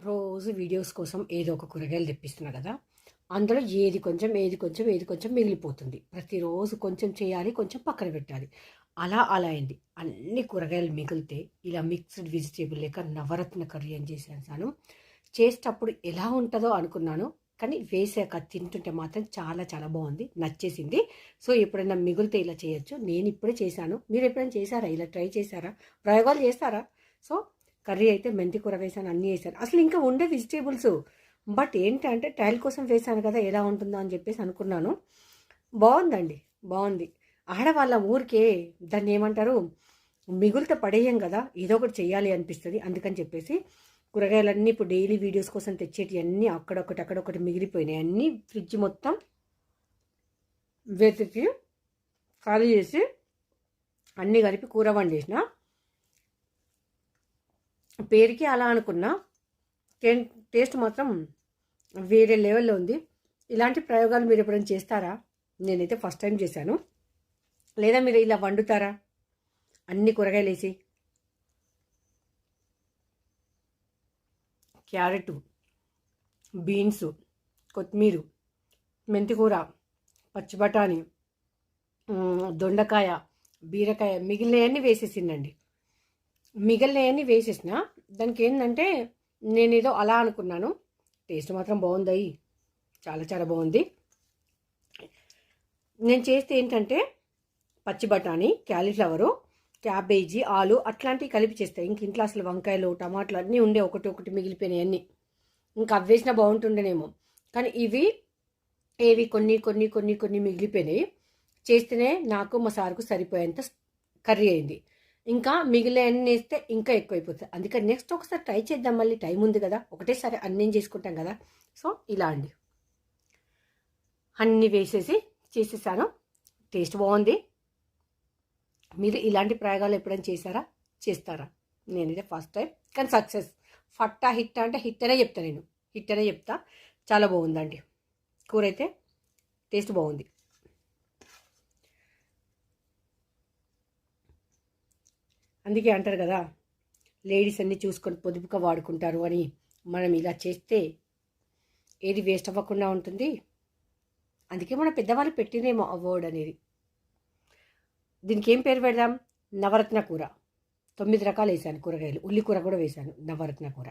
రోజు వీడియోస్ కోసం ఏదో ఒక కూరగాయలు తెప్పిస్తున్నా కదా, అందులో ఏది కొంచెం ఏది కొంచెం ఏది కొంచెం మిగిలిపోతుంది. ప్రతిరోజు కొంచెం చేయాలి, కొంచెం పక్కన పెట్టాలి. అలా అయింది. అన్ని కూరగాయలు మిగిలితే ఇలా మిక్స్డ్ వెజిటేబుల్ లేక నవరత్న కర్రీ అని చేశాను. చేసేటప్పుడు ఎలా ఉంటుందో అనుకున్నాను, కానీ వేసాక తింటుంటే మాత్రం చాలా చాలా బాగుంది, నచ్చేసింది. సో ఎప్పుడైనా మిగిలితే ఇలా చేయొచ్చు. నేను ఇప్పుడే చేశాను. మీరు ఎప్పుడైనా చేశారా? ఇలా ట్రై చేశారా? ప్రయోగాలు చేస్తారా? సో కర్రీ అయితే మెంతి కూర వేసాను, అన్నీ వేసాను. అసలు ఇంకా ఉండే వెజిటేబుల్స్, బట్ ఏంటంటే ట్రయల్ కోసం వేసాను కదా, ఎలా ఉంటుందో అని చెప్పేసి అనుకున్నాను. బాగుందండి, బాగుంది. ఆడవాళ్ళ ఊరికే దాన్ని ఏమంటారు, మిగులుతో పడేయం కదా, ఏదో ఒకటి చెయ్యాలి అనిపిస్తుంది. అందుకని చెప్పేసి కూరగాయలన్నీ ఇప్పుడు డైలీ వీడియోస్ కోసం తెచ్చేటి అన్నీ అక్కడొకటి మిగిలిపోయినాయి. అన్నీ ఫ్రిడ్జ్ మొత్తం వెతికి ఖాళీ చేసి అన్నీ కలిపి కూర వండేసిన. పేరుకి అలా అనుకున్నా, టేస్ట్ మాత్రం వేరే లెవెల్లో ఉంది. ఇలాంటి ప్రయోగాలు మీరు ఎప్పుడైనా చేస్తారా? నేనైతే ఫస్ట్ టైం చేశాను. లేదా మీరు ఇలా వండుతారా? అన్ని కూరగాయలు వేసి క్యారెట్, బీన్స్, కొత్తిమీర, మెంతికూర, పచ్చి బఠానీ, దొండకాయ, బీరకాయ, మిగిలినవన్నీ వేసేసిందండి. మిగిలినవన్నీ వేసేసిన. దానికి ఏంటంటే నేనేదో అలా అనుకున్నాను. టేస్ట్ మాత్రం బాగుంది, చాలా చాలా బాగుంది. నేను చేస్తే ఏంటంటే పచ్చి బఠానీ, క్యాలీఫ్లవరు, క్యాబేజీ, ఆలు అట్లాంటివి కలిపి చేస్తాయి. ఇంక ఇంట్లో అసలు వంకాయలు, టమాటాలు అన్నీ ఉండే, ఒకటి మిగిలిపోయినాయి అన్నీ. ఇంకా అవ్వేసినా బాగుంటుండేనేమో, కానీ ఇవి ఏవి కొన్ని మిగిలిపోయినాయి. చేస్తేనే నాకు మా సారుకు సరిపోయేంత కర్రీ అయింది. ఇంకా మిగిలిన అన్నీ వేస్తే ఇంకా ఎక్కువైపోతుంది. అందుకని నెక్స్ట్ ఒకసారి ట్రై చేద్దాం, మళ్ళీ టైం ఉంది కదా, ఒకటేసారి అన్నీ చేసుకుంటాం కదా. సో ఇలా అండి, అన్నీ వేసేసి చేసేసాను. టేస్ట్ బాగుంది. మీరు ఇలాంటి ప్రయోగాలు ఎప్పుడైనా చేస్తారా? నేనైతే ఫస్ట్ టైం, కానీ సక్సెస్. ఫట్టా హిట్ అంటే హిట్ అనే చెప్తా, నేను హిట్ అనే చెప్తా. చాలా బాగుందండి కూర అయితే, టేస్ట్ బాగుంది. అందుకే అంటారు కదా, లేడీస్ అన్నీ చూసుకొని పొదుపుగా వాడుకుంటారు అని. మనం ఇలా చేస్తే ఏది వేస్ట్ అవ్వకుండా ఉంటుంది. అందుకే మన పెద్దవాళ్ళు పెట్టినేమో అవార్డ్ అనేది. దీనికి ఏం పేరు పెడదాం? నవరత్న కూర. 9 రకాలు వేసాను కూరగాయలు, ఉల్లి కూర కూడా వేసాను, నవరత్న కూర.